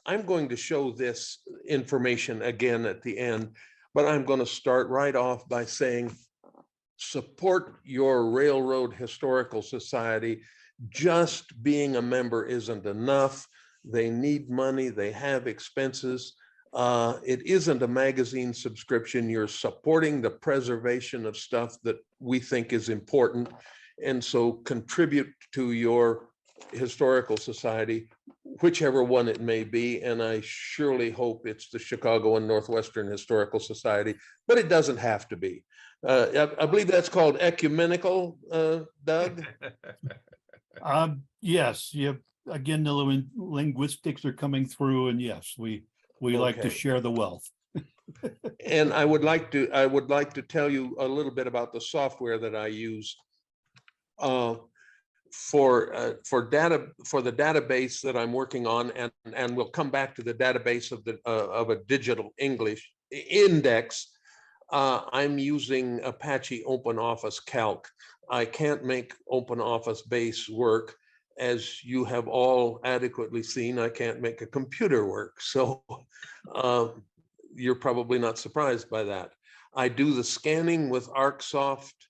I'm going to show this information again at the end, but I'm going to start right off by saying, support your Railroad Historical Society. Just being a member isn't enough. They need money, they have expenses. It isn't a magazine subscription. You're supporting the preservation of stuff that we think is important. And so contribute to your historical society, whichever one it may be. And I surely hope it's the Chicago and Northwestern Historical Society, but it doesn't have to be. I believe that's called ecumenical, Doug. Yes, yeah. Again, the linguistics are coming through, and yes, we like to Okay. share the wealth. And I would like to tell you a little bit about the software that I use for the database that I'm working on, and we'll come back to the database of a digital English index. I'm using Apache OpenOffice Calc. I can't make OpenOffice Base work. As you have all adequately seen, I can't make a computer work. So you're probably not surprised by that. I do the scanning with ArcSoft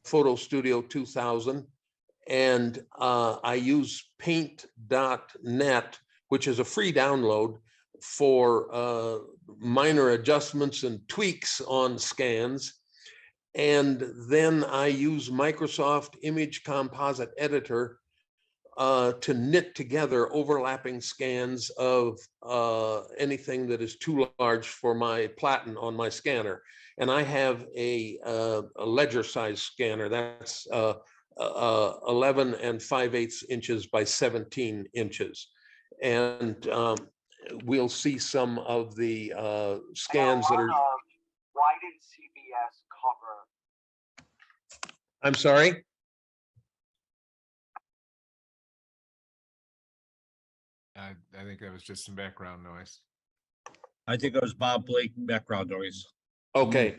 Photo Studio 2000, and I use paint.net, which is a free download for minor adjustments and tweaks on scans. And then I use Microsoft Image Composite Editor to knit together overlapping scans of anything that is too large for my platen on my scanner. And I have a ledger size scanner that's 11 5/8 inches by 17 inches. And we'll see some of the scans that are. Why did CBS cover? I'm sorry? I think that was just some background noise. I think it was Bob Blake background noise. Okay.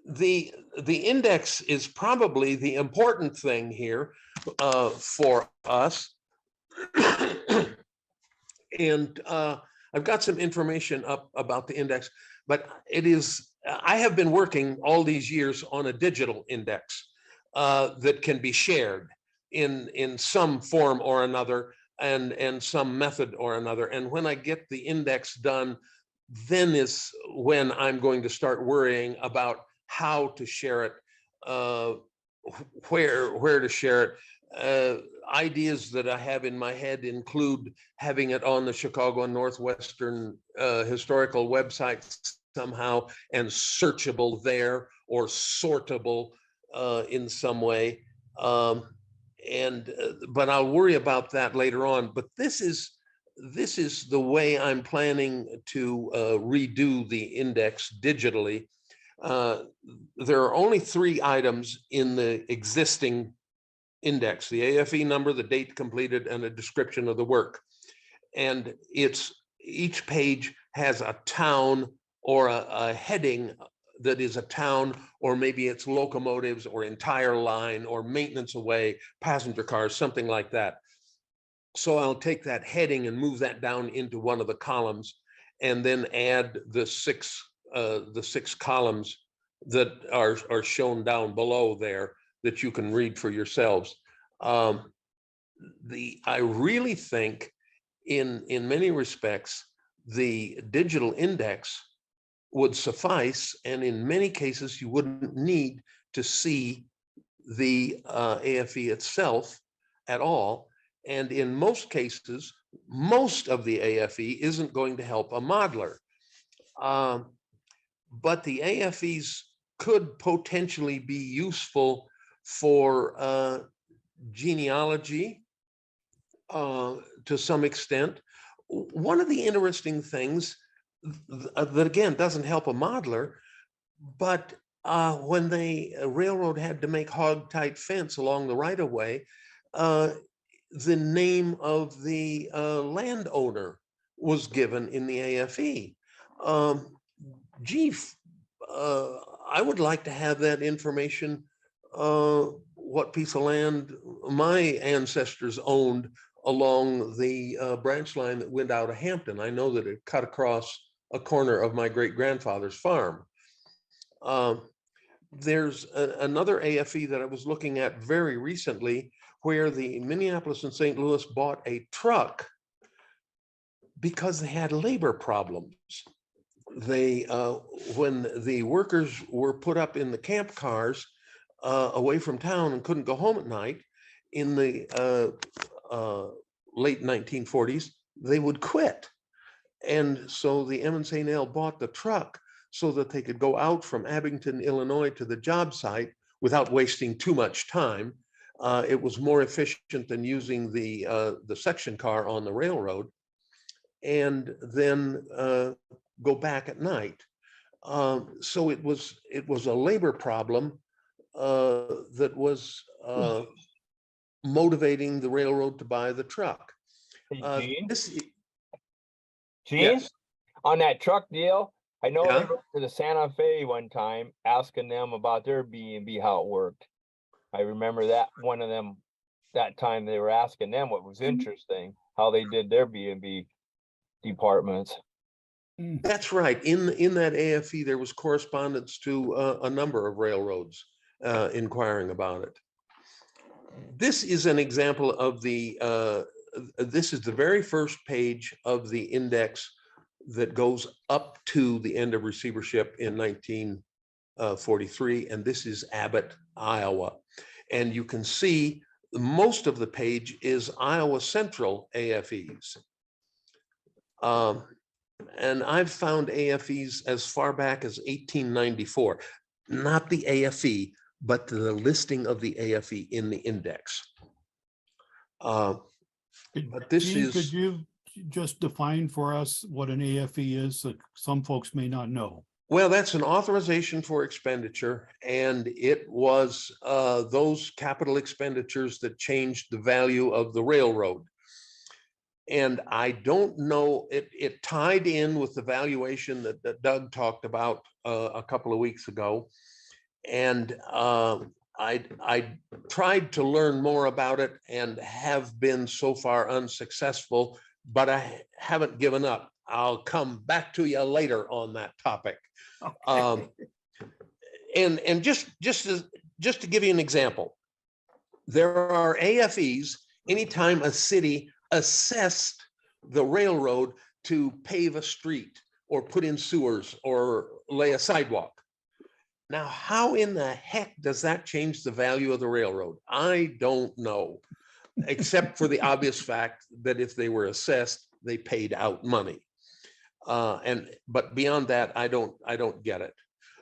The index is probably the important thing here for us. And I've got some information up about the index, but I have been working all these years on a digital index that can be shared in some form or another, and some method or another. And when I get the index done, then is when I'm going to start worrying about how to share it, where to share it. Ideas that I have in my head include having it on the Chicago and Northwestern historical website somehow, and searchable there, or sortable in some way. But I'll worry about that later on. But this is the way I'm planning to redo the index digitally. There are only 3 items in the existing index: the AFE number, the date completed, and a description of the work. And each page has a town or a heading that is a town, or maybe it's locomotives or entire line or maintenance away, passenger cars, something like that. So I'll take that heading and move that down into one of the columns, and then add the six columns that are shown down below there that you can read for yourselves. I really think in many respects, the digital index would suffice, and in many cases you wouldn't need to see the AFE itself at all. And in most cases, most of the AFE isn't going to help a modeler. But the AFEs could potentially be useful for genealogy to some extent. One of the interesting things that again doesn't help a modeler, but when the railroad had to make hog-tight fence along the right-of-way, the name of the landowner was given in the AFE. I would like to have that information, what piece of land my ancestors owned along the branch line that went out of Hampton. I know that it cut across a corner of my great-grandfather's farm. There's another AFE that I was looking at very recently where the Minneapolis and St. Louis bought a truck because they had labor problems. They, when the workers were put up in the camp cars away from town and couldn't go home at night in the late 1940s, they would quit. And so the M and St.L bought the truck so that they could go out from Abington, Illinois to the job site without wasting too much time. It was more efficient than using the section car on the railroad, and then go back at night. So it was a labor problem that was motivating the railroad to buy the truck. Hey, Gene? This, Gene, yes, on that truck deal, I know Yeah. they went to the Santa Fe one time asking them about their B&B, how it worked. I remember that one of them, that time they were asking them what was interesting, how they did their B&B departments. that's right. In that AFE, there was correspondence to a number of railroads inquiring about it. This is an example of the, this is the very first page of the index that goes up to the end of receivership in 1943, and this is Abbott, Iowa. And you can see most of the page is Iowa Central AFEs. And I've found AFEs as far back as 1894, not the AFE, but the listing of the AFE in the index. But this Gene, could is, you just define for us what an AFE is? That some folks may not know. well, that's an authorization for expenditure, and it was those capital expenditures that changed the value of the railroad. And I don't know, it tied in with the valuation that Doug talked about a couple of weeks ago. And I tried to learn more about it and have been so far unsuccessful, but I haven't given up. I'll come back to you later on that topic. And just to give you an example, there are AFEs anytime a city assessed the railroad to pave a street or put in sewers or lay a sidewalk. Now, how in the heck does that change the value of the railroad? I don't know, except for the obvious fact that if they were assessed, they paid out money. But beyond that, I don't get it.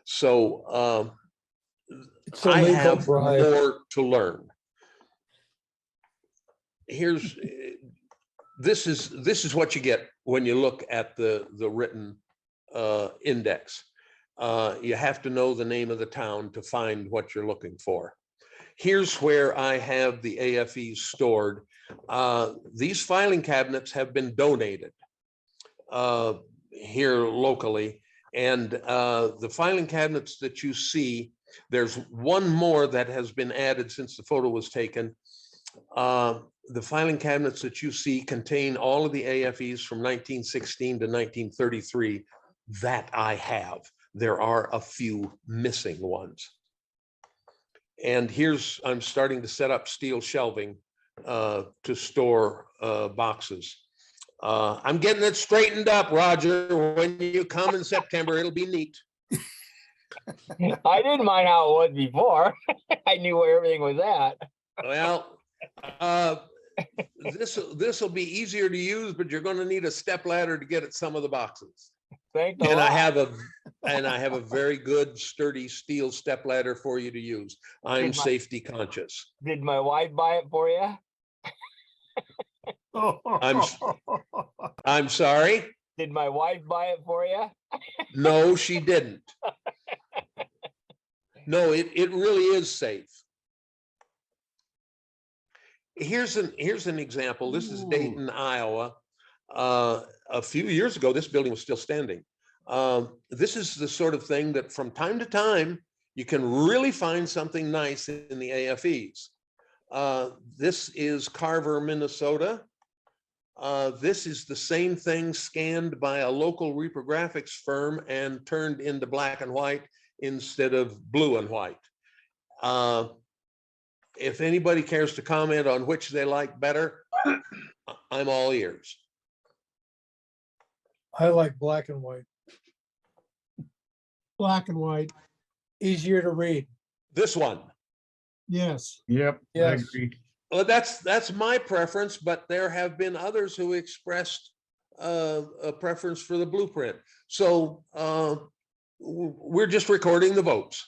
So It's a I legal have bribe. more to learn. Here's this is what you get when you look at the written index. You have to know the name of the town to find what you're looking for. Here's where I have the AFEs stored. These filing cabinets have been donated here locally, and the filing cabinets that you see, there's one more that has been added since the photo was taken. The filing cabinets that you see contain all of the AFEs from 1916 to 1933 that I have. There are a few missing ones. And here's, I'm starting to set up steel shelving to store boxes. I'm getting it straightened up, Roger. When you come in September, it'll be neat. I didn't mind how it was before. I knew where everything was at. Well, this will be easier to use, but you're going to need a step ladder to get at some of the boxes. Thank the And I Lord. have a very good sturdy steel step ladder for you to use. I'm Did my- safety conscious. Did my wife buy it for you? I'm sorry. Did my wife buy it for you? No, she didn't. No, it really is safe. Here's an example. This is Dayton, Iowa. A few years ago, this building was still standing. This is the sort of thing that from time to time, you can really find something nice in the AFEs. This is Carver, Minnesota. This is the same thing scanned by a local reprographics firm and turned into black and white instead of blue and white. If anybody cares to comment on which they like better, I'm all ears. I like black and white. Black and white, easier to read. This one. Yes. Yep, I Yes. agree. Well, that's my preference, but there have been others who expressed a preference for the blueprint. So we're just recording the votes.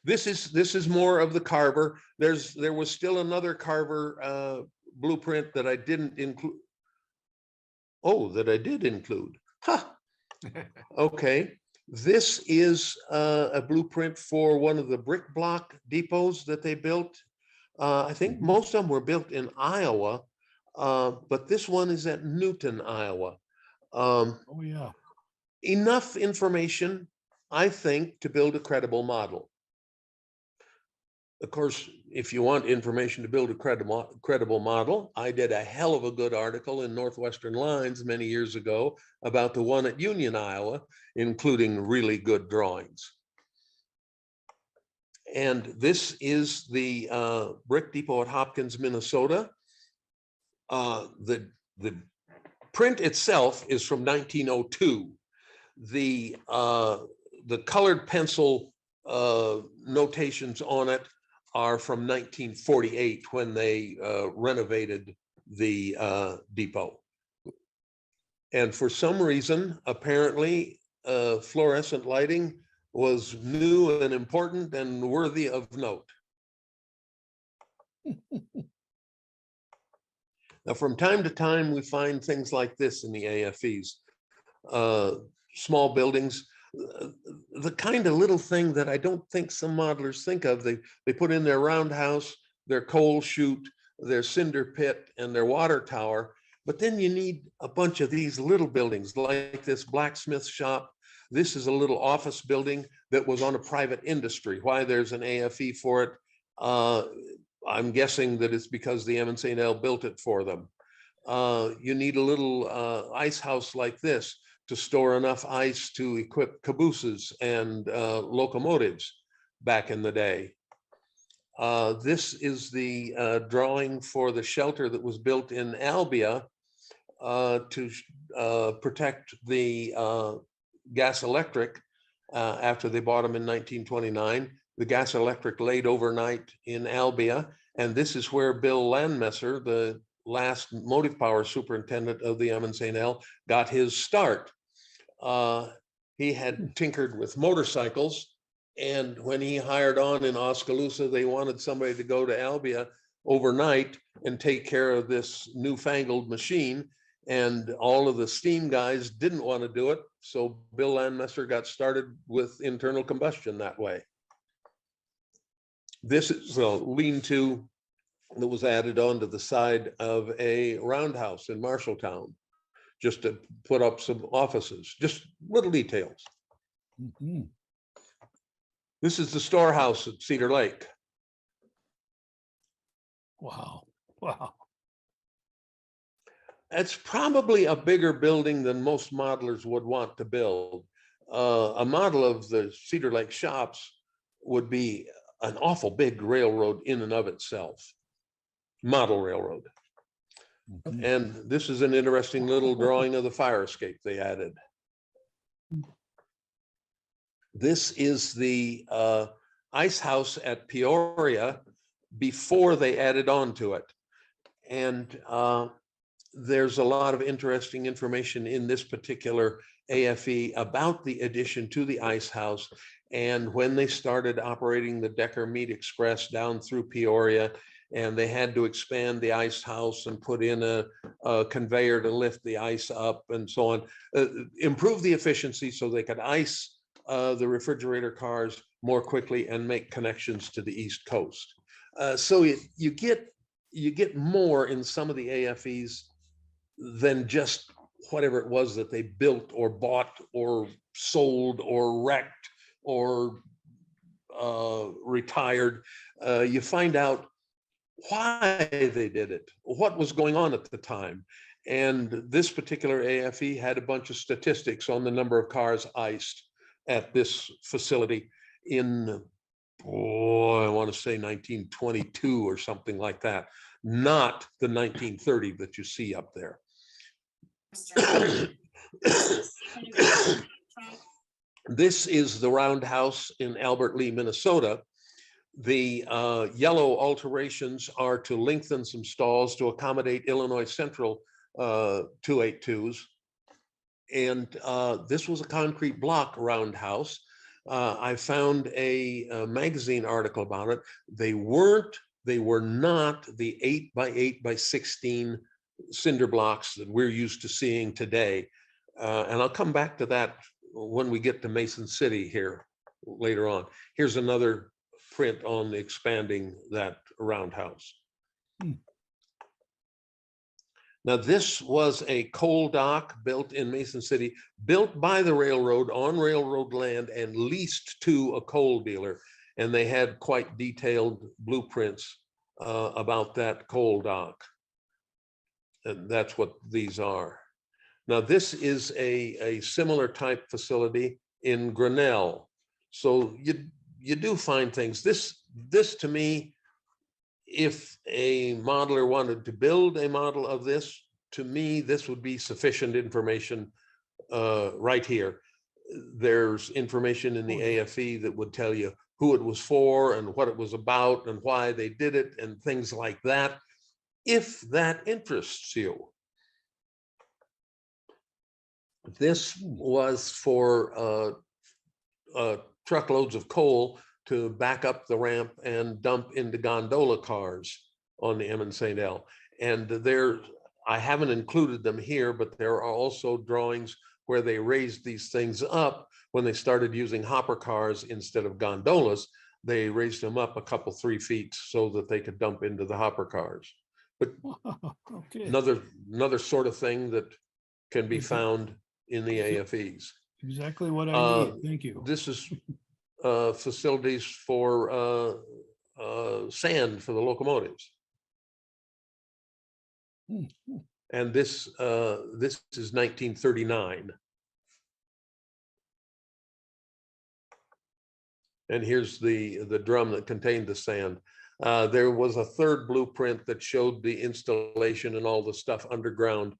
This is more of the Carver. There was still another Carver blueprint that I didn't include. Oh, that I did include. Huh. Okay. This is a blueprint for one of the brick block depots that they built. I think most of them were built in Iowa, but this one is at Newton, Iowa. Oh, yeah. Enough information, I think, to build a credible model. Of course, if you want information to build a credible model, I did a hell of a good article in Northwestern Lines many years ago about the one at Union, Iowa, including really good drawings. And this is the brick depot at Hopkins, Minnesota. The print itself is from 1902. The colored pencil notations on it are from 1948 when they renovated the depot. And for some reason, apparently, fluorescent lighting was new and important and worthy of note. Now, from time to time, we find things like this in the AFEs. Small buildings, the kind of little thing that I don't think some modelers think of. They put in their roundhouse, their coal chute, their cinder pit, and their water tower. But then you need a bunch of these little buildings like this blacksmith shop. This is a little office building that was on a private industry. Why there's an AFE for it, I'm guessing that it's because the M and St.L built it for them. You need a little ice house like this to store enough ice to equip cabooses and locomotives back in the day. This is the drawing for the shelter that was built in Albia to protect the gas electric after they bought them in 1929. The gas electric laid overnight in Albia, and this is where Bill Landmesser, the last motive power superintendent of the M and St.L, got his start. He had tinkered with motorcycles, and when he hired on in Oskaloosa, they wanted somebody to go to Albia overnight and take care of this newfangled machine, and all of the steam guys didn't want to do it, so Bill Landmesser got started with internal combustion that way. This is a lean-to that was added onto the side of a roundhouse in Marshalltown, just to put up some offices, just little details. Mhm. This is the storehouse at Cedar Lake. Wow. Wow. It's probably a bigger building than most modelers would want to build. A model of the Cedar Lake shops would be an awful big railroad in and of itself, model railroad. Mhm. And this is an interesting little drawing of the fire escape they added. This is the ice house at Peoria before they added on to it. And there's a lot of interesting information in this particular AFE about the addition to the ice house and when they started operating the Decker Meat Express down through Peoria, and they had to expand the ice house and put in a conveyor to lift the ice up and so on, improve the efficiency so they could ice the refrigerator cars more quickly and make connections to the East Coast. So you get more in some of the AFEs than just whatever it was that they built or bought or sold or wrecked or retired. You find out why they did it, what was going on at the time. And this particular AFE had a bunch of statistics on the number of cars iced at this facility in, oh, I want to say 1922 or something like that, not the 1930 that you see up there. This is the roundhouse in Albert Lee, Minnesota. The yellow alterations are to lengthen some stalls to accommodate Illinois Central 282s. And this was a concrete block roundhouse. I found a magazine article about it. They were not the 8x8x16 cinder blocks that we're used to seeing today. And I'll come back to that when we get to Mason City here later on. Here's another print on expanding that roundhouse. Now, this was a coal dock built in Mason City, built by the railroad on railroad land and leased to a coal dealer. And they had quite detailed blueprints about that coal dock. And that's what these are. Now, this is a similar type facility in Grinnell. So you do find things. This to me, if a modeler wanted to build a model of this, to me, this would be sufficient information right here. There's information in the AFE that would tell you who it was for and what it was about and why they did it and things like that, if that interests you. This was for truckloads of coal to back up the ramp and dump into gondola cars on the M and St.L. And I haven't included them here, but there are also drawings where they raised these things up when they started using hopper cars instead of gondolas. They raised them up a couple, 3 feet so that they could dump into the hopper cars. But Okay. another sort of thing that can be found in the AFEs. Exactly what I need. Thank you. This is facilities for sand for the locomotives. And this is 1939. And here's the drum that contained the sand. There was a third blueprint that showed the installation and all the stuff underground.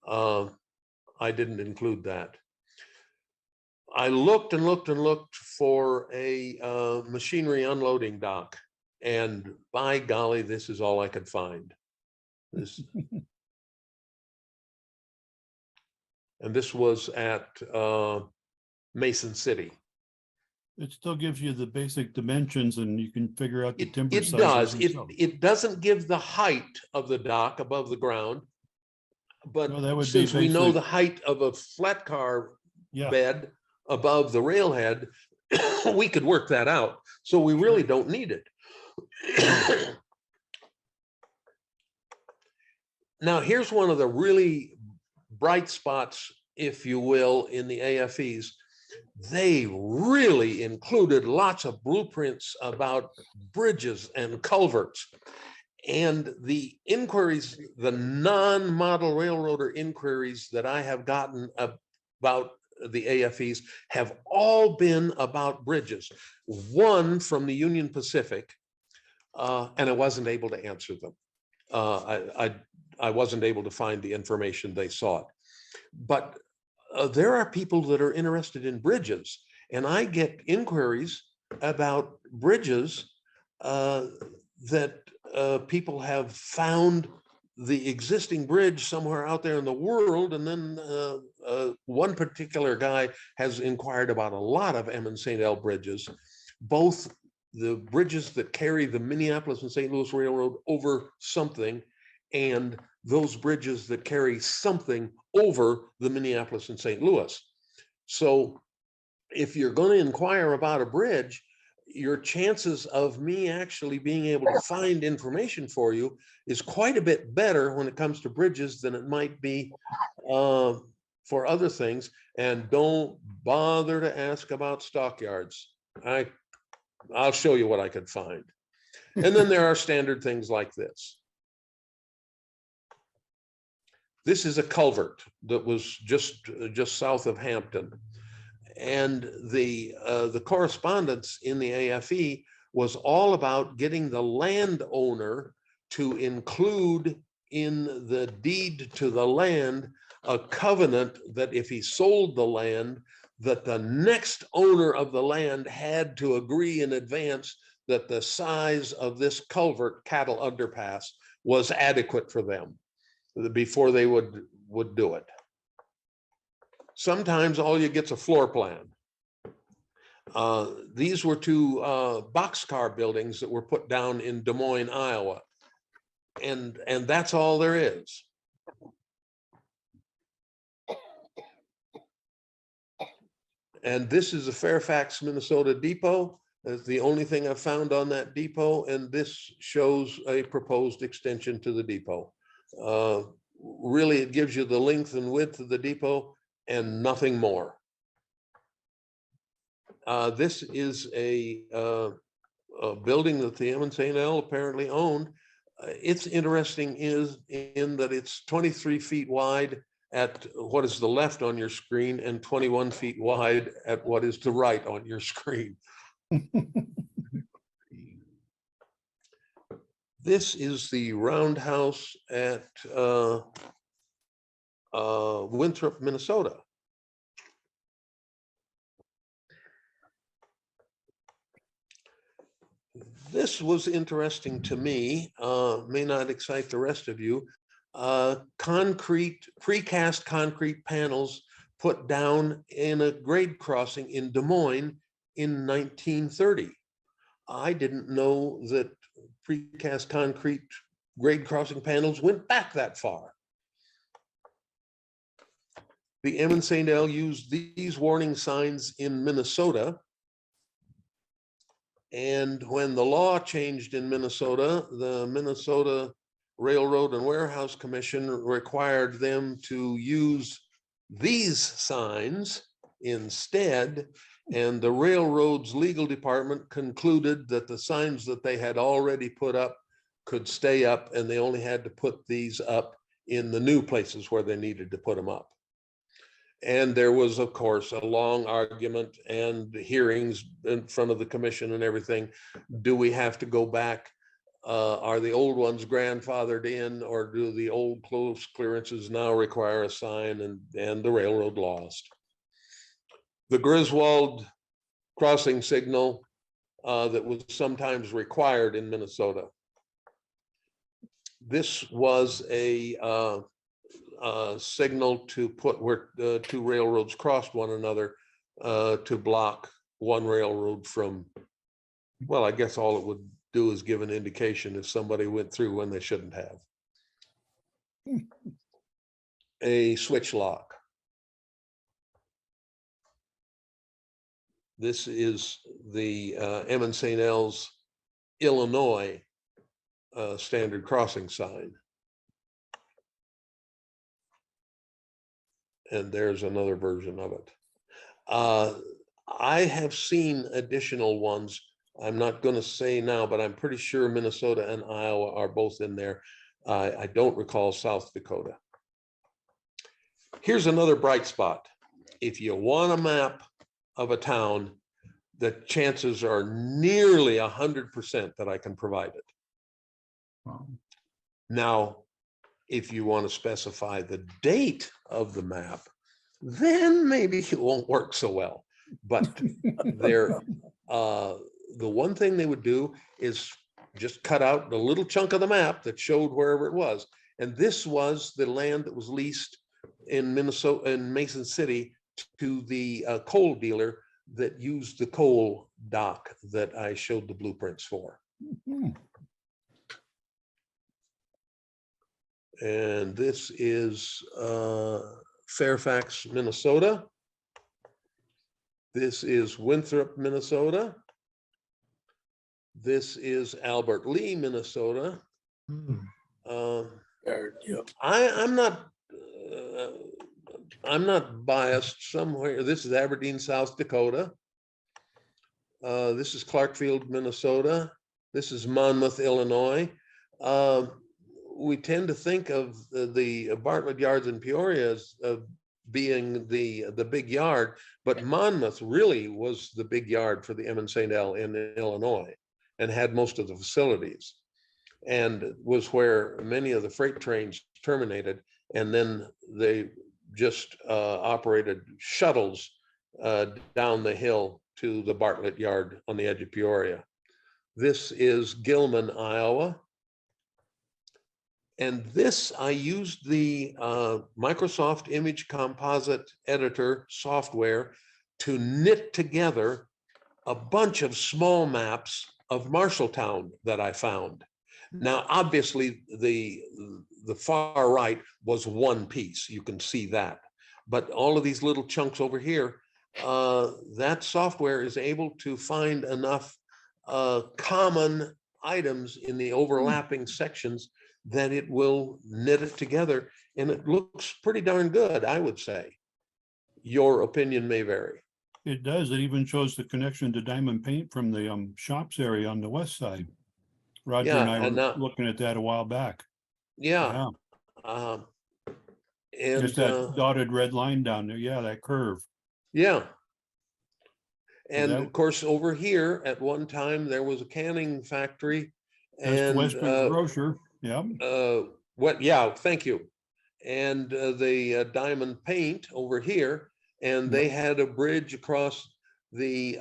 I didn't include that. I looked and looked and looked for a machinery unloading dock, and by golly, this is all I could find. And this was at Mason City. It still gives you the basic dimensions and you can figure out the timber It sizes does. yourself. It doesn't give the height of the dock above the ground, but No, that would be since we know basic. the height of a flat car Yeah. bed above the railhead, we could work that out. So we really don't need it. Now, here's one of the really bright spots, if you will, in the AFEs. They really included lots of blueprints about bridges and culverts. And the inquiries, the non-model railroader inquiries that I have gotten about the AFEs have all been about bridges. One from the Union Pacific, and I wasn't able to answer them. I wasn't able to find the information they sought. But there are people that are interested in bridges, and I get inquiries about bridges that people have found the existing bridge somewhere out there in the world, and then one particular guy has inquired about a lot of M and St.L. bridges, both the bridges that carry the Minneapolis and St. Louis Railroad over something, and those bridges that carry something over the Minneapolis and St. Louis. So if you're going to inquire about a bridge, your chances of me actually being able to find information for you is quite a bit better when it comes to bridges than it might be for other things. And don't bother to ask about stockyards. I'll show you what I could find. And then there are standard things like this. This is a culvert that was just south of Hampton. And the correspondence in the AFE was all about getting the landowner to include in the deed to the land a covenant that if he sold the land, that the next owner of the land had to agree in advance that the size of this culvert cattle underpass was adequate for them before they would do it. Sometimes all you get's a floor plan. These were two boxcar buildings that were put down in Des Moines, Iowa. And that's all there is. And this is a Fairfax, Minnesota depot. That's the only thing I've found on that depot. And this shows a proposed extension to the depot. Really, it gives you the length and width of the depot and nothing more. This is a building that the St.L apparently owned. It's interesting in that it's 23 feet wide at what is the left on your screen and 21 feet wide at what is the right on your screen. This is the roundhouse at Winthrop, Minnesota. This was interesting to me, may not excite the rest of you. Precast concrete panels put down in a grade crossing in Des Moines in 1930. I didn't know that precast concrete grade crossing panels went back that far. The St.L used these warning signs in Minnesota. And when the law changed in Minnesota, the Minnesota Railroad and Warehouse Commission required them to use these signs instead. And the railroad's legal department concluded that the signs that they had already put up could stay up, and they only had to put these up in the new places where they needed to put them up. And there was, of course, a long argument and hearings in front of the commission and everything. Do we have to go back? Are the old ones grandfathered in, or do the old close clearances now require a sign? And the railroad lost. The Griswold crossing signal that was sometimes required in Minnesota. This was a signal to put where two railroads crossed one another to block one railroad from, well, I guess all it would do is give an indication if somebody went through when they shouldn't have. A switch lock. This is the St.L's Illinois standard crossing sign. And there's another version of it. I have seen additional ones. I'm not going to say now, but I'm pretty sure Minnesota and Iowa are both in there. I don't recall South Dakota. Here's another bright spot. If you want a map of a town, the chances are nearly 100% that I can provide it. Wow. Now, if you want to specify the date of the map, then maybe it won't work so well. But there, the one thing they would do is just cut out the little chunk of the map that showed wherever it was. And this was the land that was leased in Minnesota, in Mason City, to the coal dealer that used the coal dock that I showed the blueprints for. And this is Fairfax, Minnesota. This is Winthrop, Minnesota. This is Albert Lee, Minnesota. I'm not biased somewhere. This is Aberdeen, South Dakota. This is Clarkfield, Minnesota. This is Monmouth, Illinois. we tend to think of the Bartlett Yards in Peoria as being the big yard, but Monmouth really was the big yard for the M and St.L. in Illinois and had most of the facilities and was where many of the freight trains terminated. And then they just operated shuttles down the hill to the Bartlett Yard on the edge of Peoria. This is Gilman, Iowa. And this, I used the Microsoft Image Composite Editor software to knit together a bunch of small maps of Marshalltown that I found. Now, obviously, the far right was one piece. You can see that. But all of these little chunks over here, that software is able to find enough common items in the overlapping sections that it will knit it together, and it looks pretty darn good, I would say. Your opinion may vary. It does. It even shows the connection to Diamond Paint from the shops area on the west side. Roger Yeah, and I and were looking at that a while back. Yeah. Just And that dotted red line down there. Yeah, that curve. yeah. And that- of course, over here at one time, there was a canning factory. That's And Western Grocer. Yeah. yeah, thank you. And the Diamond Paint over here, and they had a bridge across the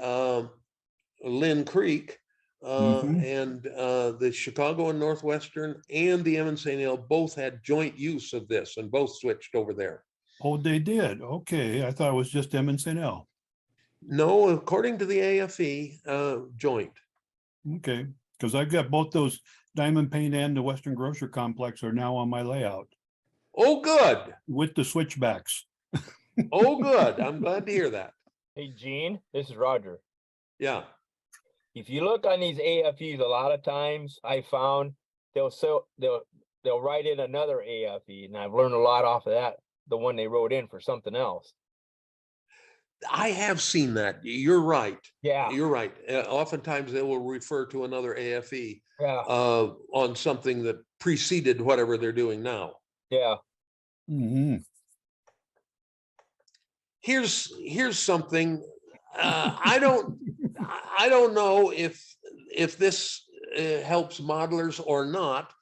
Lynn Creek, and the Chicago and Northwestern and the M and St.L. both had joint use of this and both switched over there. Oh, they did. Okay. I thought it was just M and St.L. No, according to the AFE, joint. Okay. Because I've got both those Diamond Paint and the Western Grocer Complex are now on my layout Oh, good. with the switchbacks. Oh, good. I'm glad to hear that. Hey, Gene, this is Roger. Yeah. If you look on these AFEs, a lot of times I found they'll write in another AFE, and I've learned a lot off of that, the one they wrote in for something else. I have seen that. You're right. Yeah, You're right. Oftentimes they will refer to another AFE yeah, on something that preceded whatever they're doing now. yeah. Here's something. I don't know if this helps modelers or not,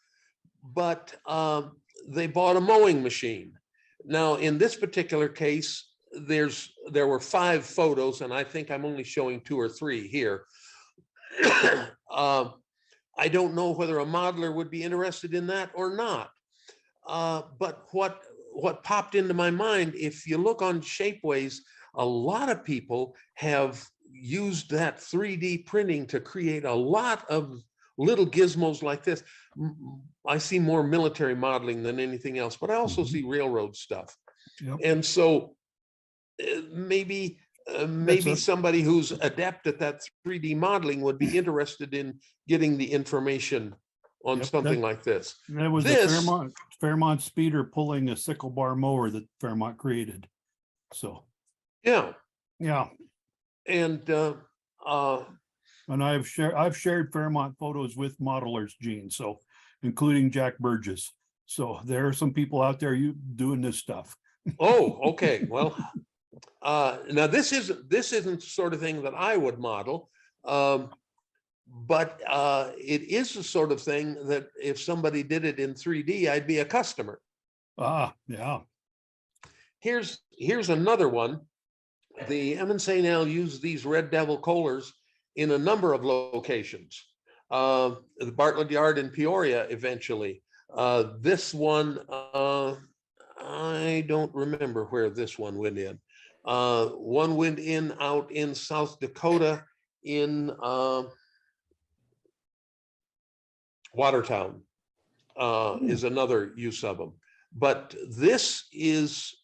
but they bought a mowing machine. Now, in this particular case, there were 5 photos, and I think I'm only showing 2 or 3 here. I don't know whether a modeler would be interested in that or not. But what popped into my mind, if you look on Shapeways, a lot of people have used that 3D printing to create a lot of little gizmos like this. I see more military modeling than anything else, but I also see railroad stuff. Yep. And so maybe somebody who's adept at that 3D modeling would be interested in getting the information on something like this. That was the Fairmont speeder pulling a sickle bar mower that Fairmont created. So yeah. And I've shared Fairmont photos with modelers, Gene, so including Jack Burgess. So there are some people out there doing this stuff. Oh, okay. Well, now this isn't the sort of thing that I would model, but it is the sort of thing that if somebody did it in 3D, I'd be a customer. Yeah. Here's another one. The M and St.L. used these Red Devil Kohlers in a number of locations. The Bartlett Yard in Peoria eventually. This one, I don't remember where this one went in. One went in out in South Dakota in Watertown is another use of them. But this is,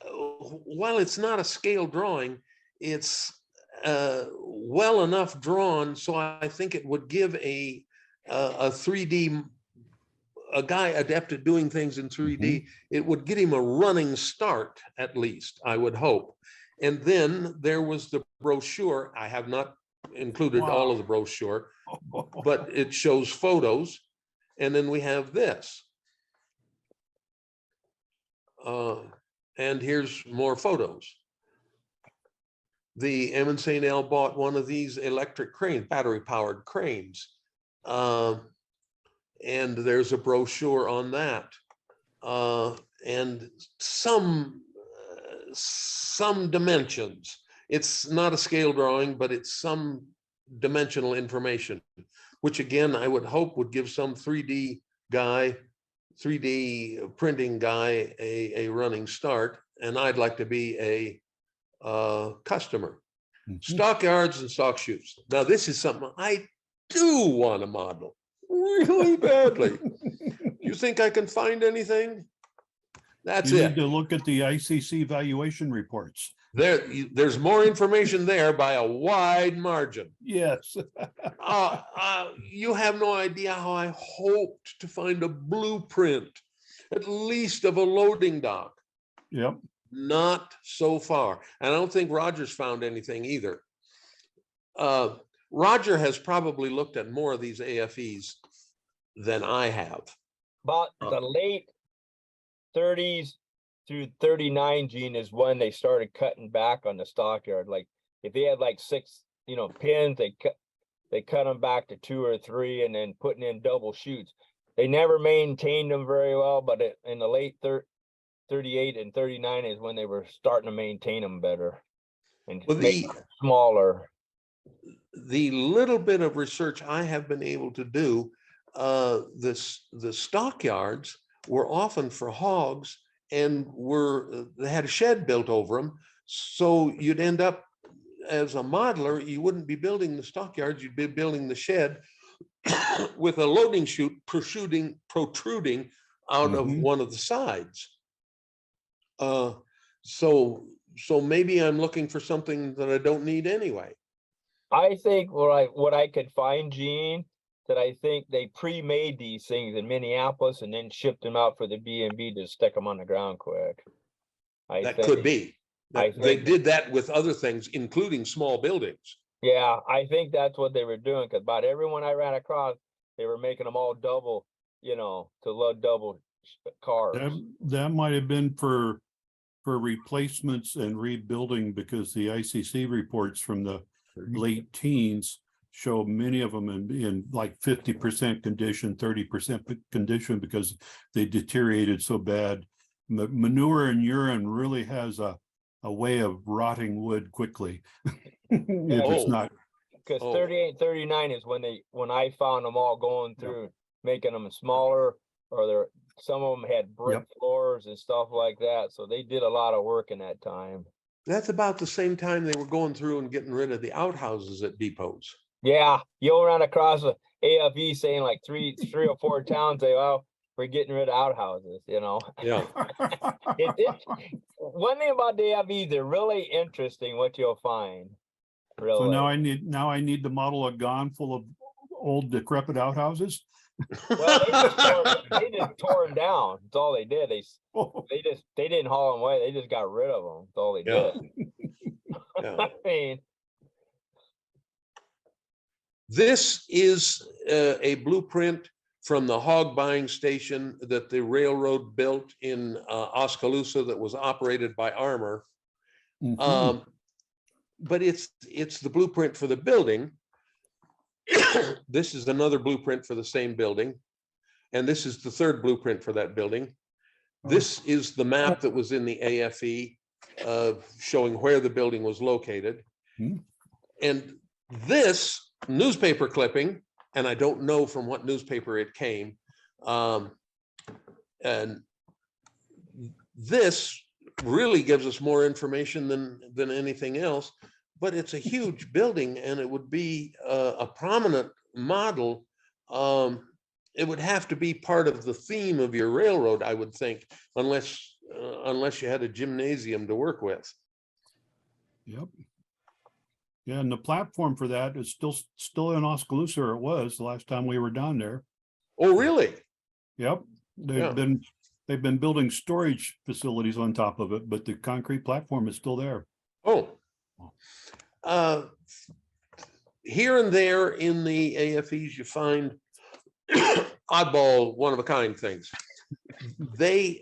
while it's not a scale drawing, it's well enough drawn, so I think it would give a 3D, a guy adept at doing things in 3D, it would get him a running start, at least, I would hope. And then there was the brochure. I have not included all of the brochure, but it shows photos. And then we have this. And here's more photos. The M and St.L bought one of these electric cranes, battery powered cranes. And there's a brochure on that. And some dimensions. It's not a scale drawing, but it's some dimensional information, which again, I would hope would give some 3D printing guy a running start. And I'd like to be a customer. Stockyards and stock chutes. Now, this is something I do want to model really badly. You think I can find anything? That's You it. need to look at the ICC valuation reports. There's more information there by a wide margin. Yes. You have no idea how I hoped to find a blueprint, at least of a loading dock. Yep. Not so far. And I don't think Roger's found anything either. Roger has probably looked at more of these AFEs than I have. About the late 30s through 39, Gene, is when they started cutting back on the stockyard. Like if they had like 6, pins, they cut them back to 2 or 3, and then putting in double chutes. They never maintained them very well, but in the late 38 and 39 is when they were starting to maintain them better and make them smaller. The little bit of research I have been able to do, the stockyards were often for hogs, and they had a shed built over them. So you'd end up, as a modeler, you wouldn't be building the stockyards, you'd be building the shed with a loading chute protruding out of one of the sides. So maybe I'm looking for something that I don't need anyway. I think what I could find, Gene, that I think they pre-made these things in Minneapolis and then shipped them out for the B&B to stick them on the ground quick. That could be. They did that with other things, including small buildings. Yeah, I think that's what they were doing, because about everyone I ran across, they were making them all double, to load double cars. That might have been for replacements and rebuilding, because the ICC reports from the late teens show many of them in like 50% condition, 30% condition, because they deteriorated so bad. Manure and urine really has a way of rotting wood quickly. If it's not. Because 38, 39 is when I found them all going through, making them smaller, or some of them had brick floors and stuff like that. So they did a lot of work in that time. That's about the same time they were going through and getting rid of the outhouses at depots. Yeah, you'll run across a AFE saying like three or 4 towns say, "Oh, we're getting rid of outhouses." Yeah. One thing about the AFEs, they're really interesting. What you'll find. Really. So now I need to model a gon full of old decrepit outhouses. Well, they just tore them down. That's all they did. They didn't haul them away. They just got rid of them. That's all they did. Yeah. I mean, this is a blueprint from the hog buying station that the railroad built in Oskaloosa that was operated by Armour. But it's the blueprint for the building. This is another blueprint for the same building. And this is the third blueprint for that building. This is the map that was in the AFE showing where the building was located. And this newspaper clipping, and I don't know from what newspaper it came, and this really gives us more information than anything else, but it's a huge building, and it would be a prominent model. It would have to be part of the theme of your railroad, I would think, unless you had a gymnasium to work with. Yep. Yeah, and the platform for that is still in Oskaloosa, or it was the last time we were down there. Oh, really? Yep. They've been building storage facilities on top of it, but the concrete platform is still there. Oh. Here and there in the AFEs, you find oddball, one-of-a-kind things. They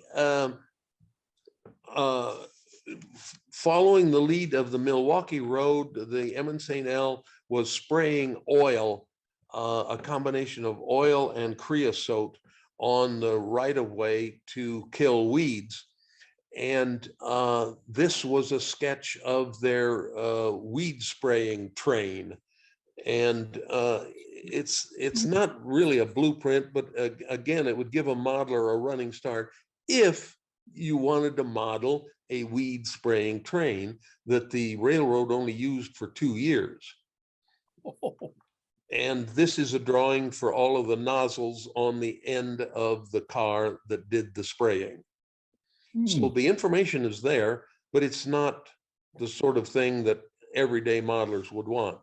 following the lead of the Milwaukee Road, the St.L was spraying oil, a combination of oil and creosote on the right of way to kill weeds. And this was a sketch of their weed spraying train. And it's not really a blueprint, but again, it would give a modeler a running start if you wanted to model a weed spraying train that the railroad only used for 2 years. And this is a drawing for all of the nozzles on the end of the car that did the spraying. So the information is there, but it's not the sort of thing that everyday modelers would want.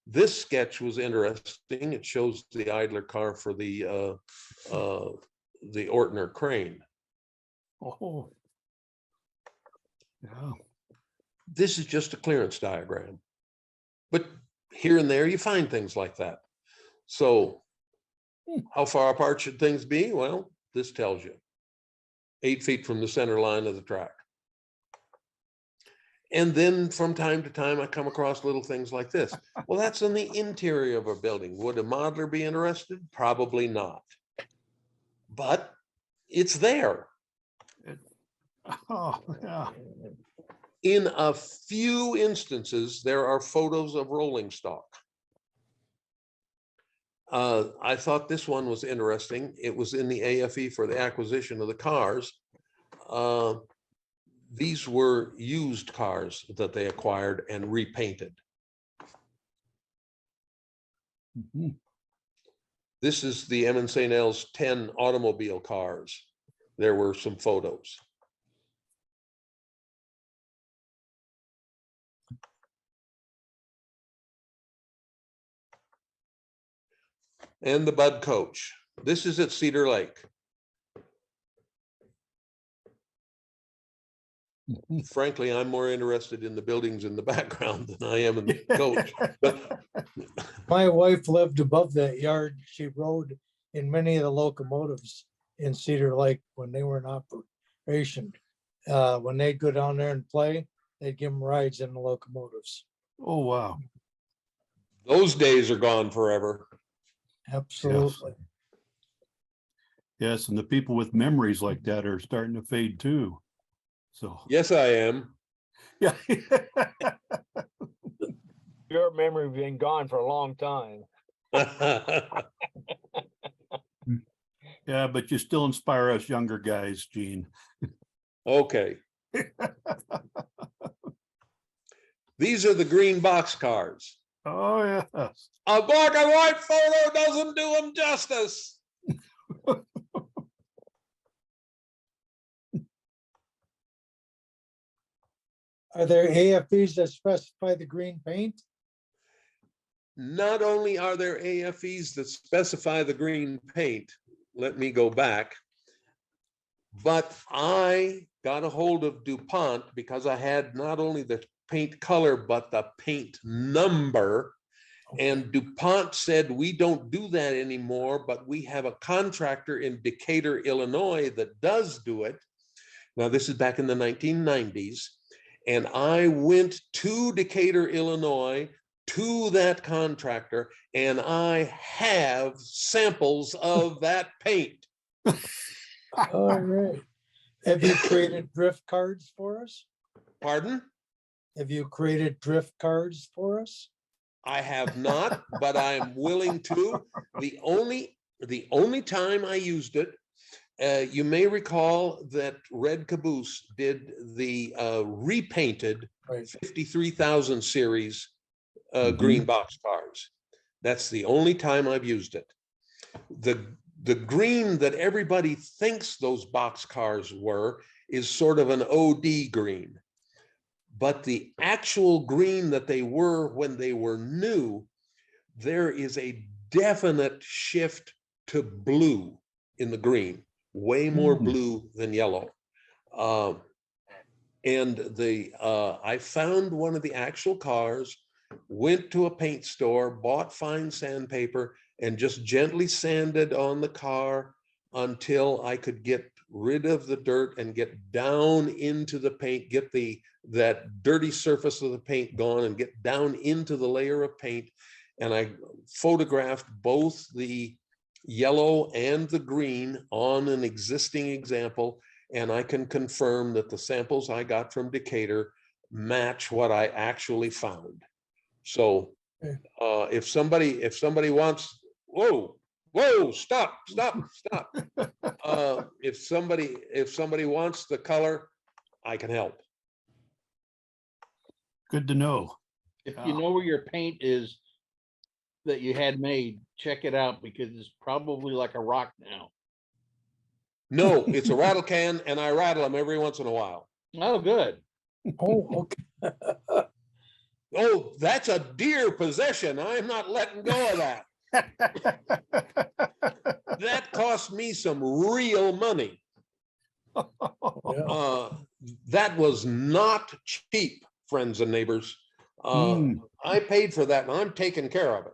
This sketch was interesting. It shows the idler car for the Ortner crane. Oh, yeah. This is just a clearance diagram, but here and there you find things like that. So how far apart should things be? Well, this tells you 8 feet from the center line of the track. And then from time to time, I come across little things like this. Well, that's in the interior of a building. Would a modeler be interested? Probably not. But it's there. Oh, yeah. In a few instances, there are photos of rolling stock. I thought this one was interesting. It was in the AFE for the acquisition of the cars. These were used cars that they acquired and repainted. Mhm. This is the St.L's 10 automobile cars. There were some photos. And the Bud Coach. This is at Cedar Lake. Frankly, I'm more interested in the buildings in the background than I am in the coach. But My wife lived above that yard. She rode in many of the locomotives in Cedar Lake when they were in operation. When they'd go down there and play, they'd give them rides in the locomotives. Oh, wow. those days are gone forever. Absolutely. Yes, and the people with memories like that are starting to fade too. So, Yes, I am. yeah. Your memory been gone for a long time. Yeah, but you still inspire us younger guys, Gene. Okay. These are the green box cars. Oh, yes. A black and white photo doesn't do them justice. Are there AFEs that specify the green paint? Not only are there AFEs that specify the green paint, let me go back, but I got a hold of DuPont because I had not only the paint color, but the paint number. And DuPont said, we don't do that anymore, but we have a contractor in Decatur, Illinois that does do it. Now, this is back in the 1990s. And I went to Decatur, Illinois, to that contractor, and I have samples of that paint. All right. Have you created drift cards for us? Pardon? Have you created drift cards for us? I have not, but I'm willing to. The only time I used it, you may recall that Red Caboose did the repainted 53,000 series green box cars. That's the only time I've used it. The green that everybody thinks those box cars were is sort of an OD green. But the actual green that they were when they were new, there is a definite shift to blue in the green, way more blue than yellow. And I found one of the actual cars, went to a paint store, bought fine sandpaper, and just gently sanded on the car until I could get rid of the dirt and get down into the paint, get that dirty surface of the paint gone and get down into the layer of paint. And I photographed both the yellow and the green on an existing example. And I can confirm that the samples I got from Decatur match what I actually found. So if somebody wants, whoa, stop. If somebody wants the color, I can help. Good to know. If you know where your paint is that you had made, check it out because it's probably like a rock now. No, it's a rattle can and I rattle them every once in a while. Oh, good. Oh, okay. Oh, that's a dear possession. I'm not letting go of that. That cost me some real money. Yeah. That was not cheap, friends and neighbors. Mm. I paid for that and I'm taking care of it.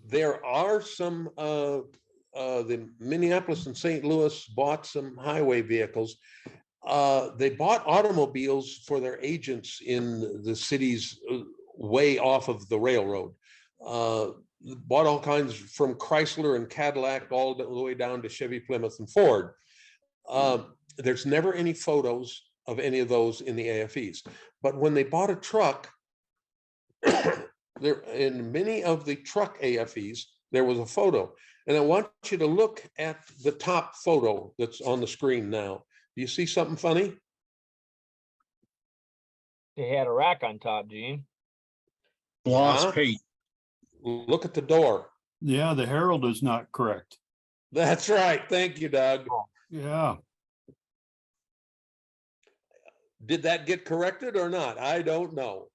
There are some, the Minneapolis and St. Louis bought some highway vehicles. They bought automobiles for their agents in the cities way off of the railroad. Bought all kinds from Chrysler and Cadillac all the way down to Chevy, Plymouth, and Ford. There's never any photos of any of those in the AFEs. But when they bought a truck, there in many of the truck AFEs, there was a photo. And I want you to look at the top photo that's on the screen now. Do you see something funny? They had a rack on top, Gene. Gloss Huh? paint. Look at the door. Yeah, the Herald is not correct. That's right. Thank you, Doug. Yeah. Did that get corrected or not? I don't know.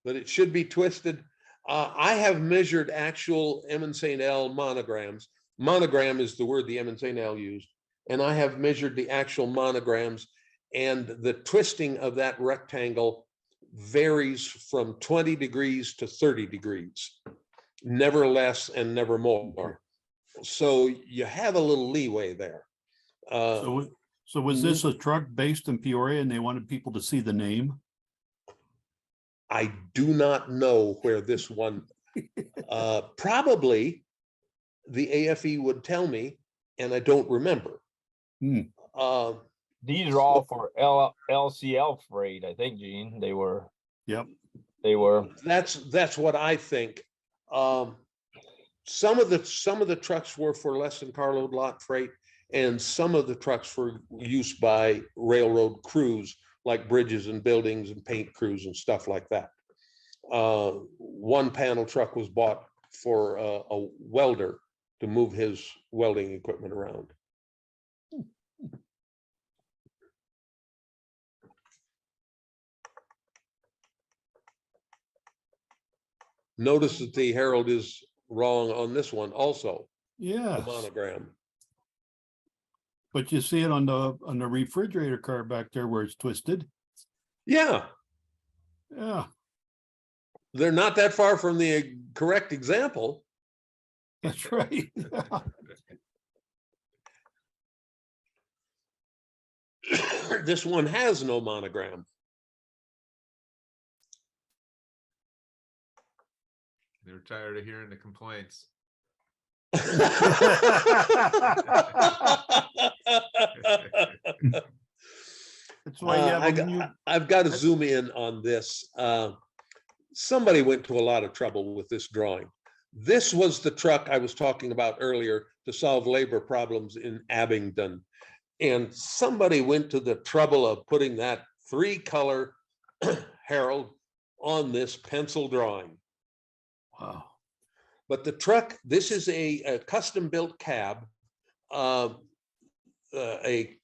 But it should be twisted. I have measured actual St.L monograms. Monogram is the word the St.L used. And I have measured the actual monograms, and the twisting of that rectangle varies from 20 degrees to 30 degrees, never less and never more. So you have a little leeway there. So was this a truck based in Peoria and they wanted people to see the name? I do not know where this one, probably the AFE would tell me, and I don't remember. Hmm. These are all for LCL freight, I think, Gene. They were. Yep. They were. That's what I think. Some of the trucks were for less than carload lot freight, and some of the trucks were used by railroad crews, like bridges and buildings and paint crews and stuff like that. One panel truck was bought for a welder to move his welding equipment around. Notice that the Herald is wrong on this one also, Yeah. the monogram. But you see it on the refrigerator car back there where it's twisted. Yeah, Yeah, they're not that far from the correct example. that's right. This one has no monogram. They're tired of hearing the complaints. That's why you have I've got to zoom in on this. Somebody went to a lot of trouble with this drawing. This was the truck I was talking about earlier to solve labor problems in Abingdon. And somebody went to the trouble of putting that 3-color Herald on this pencil drawing. Wow. But the truck, this is a custom-built cab. A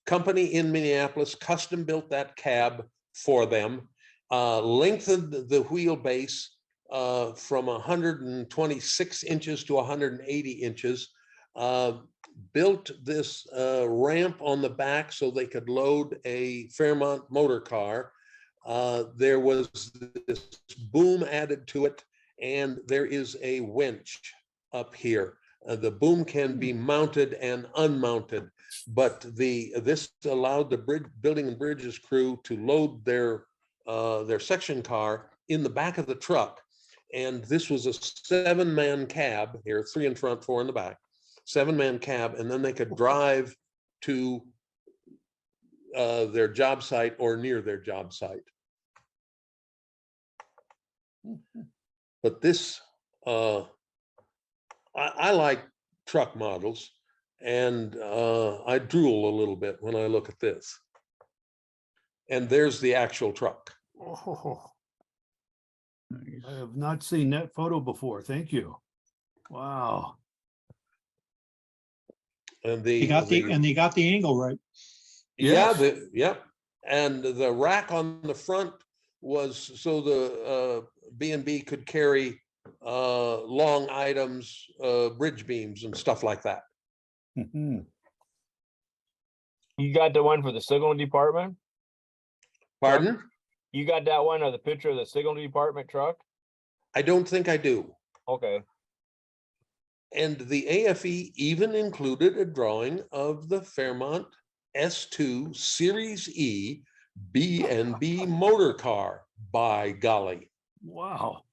company in Minneapolis custom-built that cab for them, lengthened the wheelbase from 126 inches to 180 inches, built this ramp on the back so they could load a Fairmont motor car, there was this boom added to it, and there is a winch up here. The boom can be mounted and unmounted, but this allowed the building and bridges crew to load their section car in the back of the truck. And this was a 7-man cab here, 3 in front, 4 in the back, 7-man cab, and then they could drive to their job site or near their job site. But this, I like truck models, and I drool a little bit when I look at this. And there's the actual truck. Oh, I have not seen that photo before. Thank you. Wow. And You got and they got the angle right. Yeah, Yes. and the rack on the front was so the B&B could carry long items, bridge beams and stuff like that. Mhm. You got the one for the signal department? Pardon? You got that one of the picture of the signal department truck? I don't think I do. Okay. And the AFE even included a drawing of the Fairmont S2 Series E B&B motor car, by golly. Wow.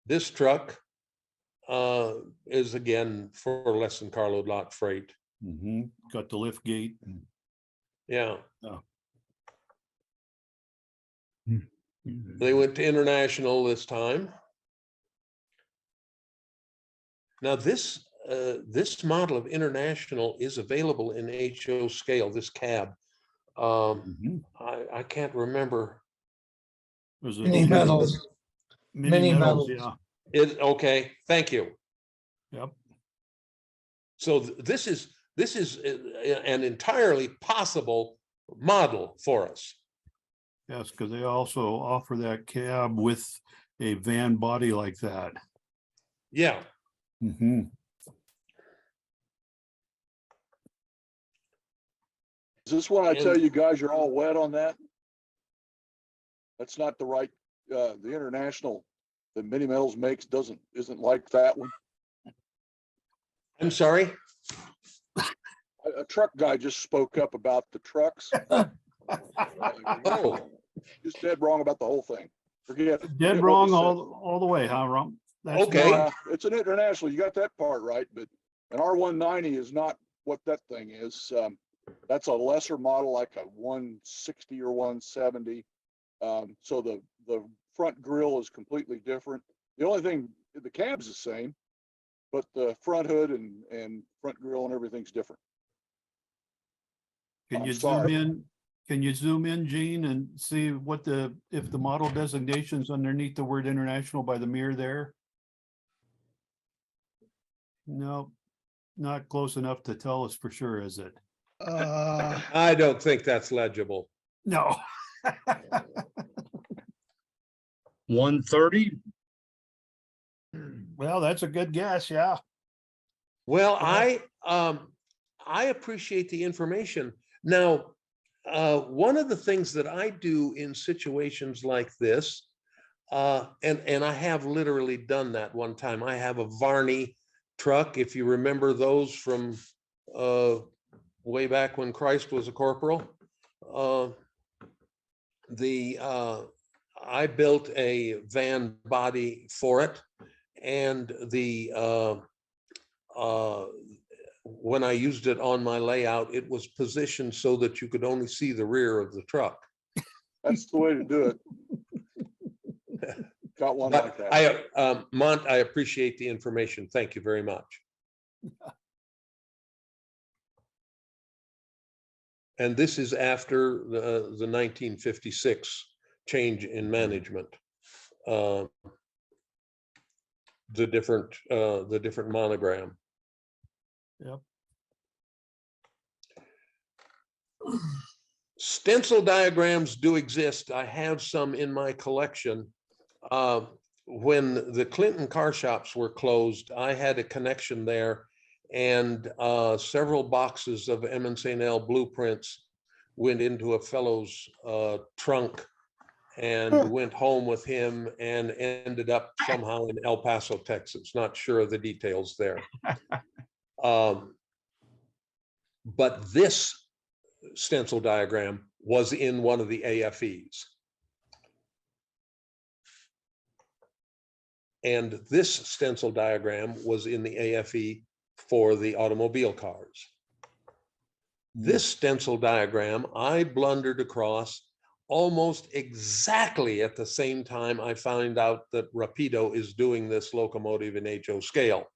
This truck is again for less than carload lot freight. Mhm. Got the lift gate. Yeah, Mhm. they went to international this time. Now this model of international is available in HO scale, this cab. Mhm. I can't remember. Was it Mini metals. Mini Mini metals, metals. yeah. Okay, thank you. Yep. So this is an entirely possible model for us. Yes, because they also offer that cab with a van body like that. Yeah, Mhm. Is this when I tell And- you guys you're all wet on that? That's not the right, the international that Mini Metals makes isn't like that one. I'm sorry. A truck guy just spoke up about the trucks. Oh, Just dead wrong about the whole thing. Forget. Dead forget what wrong was said. all the way, huh, Ron? That's Okay. not- It's an international, you got that part right, but an R190 is not what that thing is. That's a lesser model, like a 160 or 170. So the front grille is completely different. The only thing, the cab's the same, but the front hood and front grille and everything's different. Can I'm you zoom sorry. in? Can you zoom in, Gene, and see what if the model designation's underneath the word international by the mirror there? No, not close enough to tell us for sure, is it? I don't think that's legible. No. 130. Well, that's a good guess, yeah. Well, Yeah. I appreciate the information. Now, one of the things that I do in situations like this, and I have literally done that one time. I have a Varney truck, if you remember those from way back when Christ was a corporal. I built a van body for it, and when I used it on my layout, it was positioned so that you could only see the rear of the truck. That's the way to do it. Got one like But that. Mont, I appreciate the information. Thank you very much. And this is after the 1956 change in management. The different monogram. Yep. Stencil diagrams do exist. I have some in my collection. When the Clinton car shops were closed, I had a connection there, and several boxes of St.L blueprints went into a fellow's trunk and went home with him and ended up somehow in El Paso, Texas. Not sure of the details there. But this stencil diagram was in one of the AFEs. And this stencil diagram was in the AFE for the automobile cars. This stencil diagram I blundered across almost exactly at the same time I found out that Rapido is doing this locomotive in HO scale.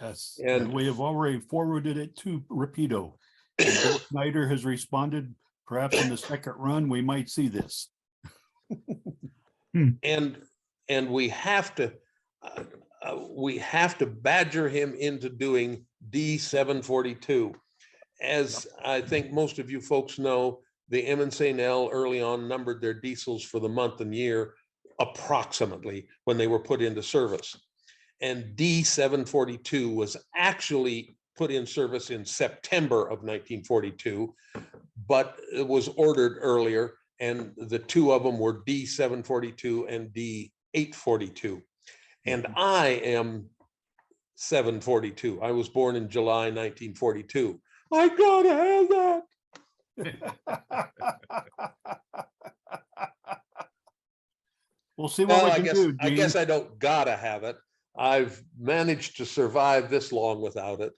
Yes, And- and we have already forwarded it to Rapido. And Bill Snyder has responded, perhaps in the second run, we might see this. And we have to badger him into doing D742. As I think most of you folks know, the M and St.L early on numbered their diesels for the month and year approximately when they were put into service. And D742 was actually put in service in September of 1942, but it was ordered earlier, and the two of them were D742 and D842. And I am 742. I was born in July 1942. I gotta have that. We'll see what Well, we can do, I Gene. guess I don't gotta have it. I've managed to survive this long without it.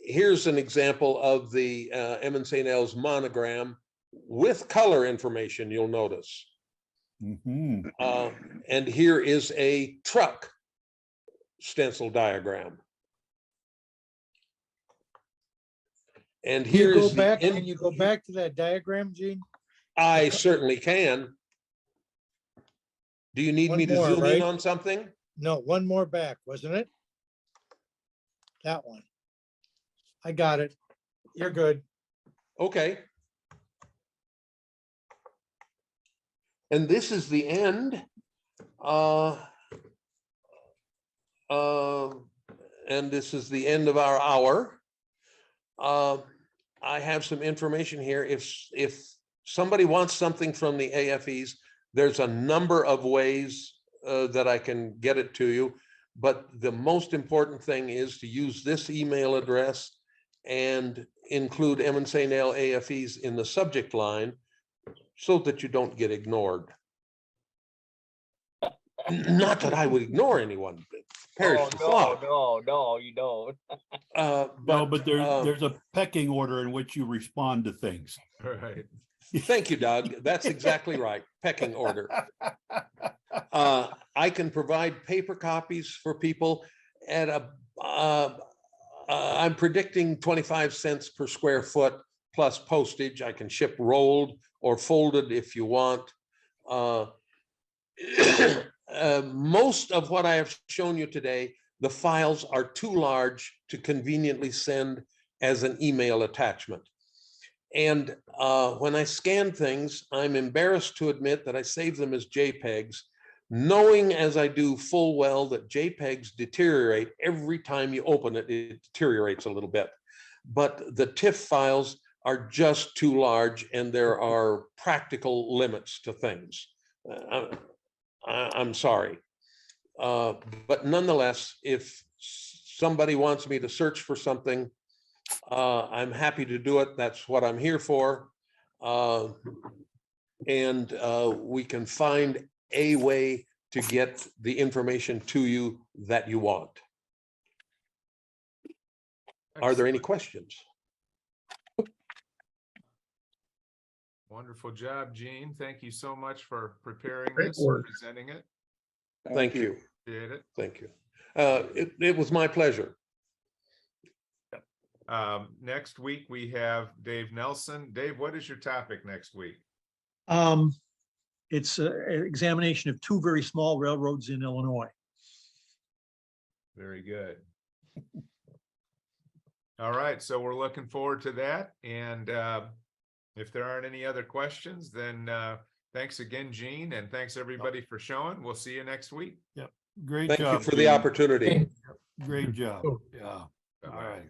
Here's an example of the M and St.L's monogram with color information, you'll notice. Mhm. And here is a truck stencil diagram. And Can you here's go back, the can you go back to that diagram, Gene? I certainly can. Do you need One me to more, zoom in right? on something? No, one more back, wasn't it? That one. I got it. You're good. Okay. And this is the end. And this is the end of our hour. I have some information here. If somebody wants something from the AFEs, there's a number of ways that I can get it to you. But the most important thing is to use this email address and include M and St.L AFEs in the subject line so that you don't get ignored. Not that I would ignore anyone. Perish Oh, the no, thought. no, you don't. No, but there's a pecking order in which you respond to things. Right. Thank you, Doug. That's exactly right. Pecking order. I can provide paper copies for people at I'm predicting 25 cents per square foot plus postage. I can ship rolled or folded if you want. Most of what I have shown you today, the files are too large to conveniently send as an email attachment. And when I scan things, I'm embarrassed to admit that I save them as JPEGs, knowing as I do full well that JPEGs deteriorate every time you open it, it deteriorates a little bit. But the TIFF files are just too large, and there are practical limits to things. I'm sorry. But nonetheless, if somebody wants me to search for something, I'm happy to do it. That's what I'm here for. And we can find a way to get the information to you that you want. Are there any questions? Wonderful job, Gene. Thank you so much for preparing Great this and work. presenting it. Thank you. Appreciate it. Thank you. It was my pleasure. Next week, we have Dave Nelson. Dave, what is your topic next week? It's an examination of two very small railroads in Illinois. Very good. All right, so we're looking forward to that. And if there aren't any other questions, then thanks again, Gene, and thanks everybody for showing. We'll see you next week. Great Thank job. you for the Gene. opportunity. Great job. Yeah. All right.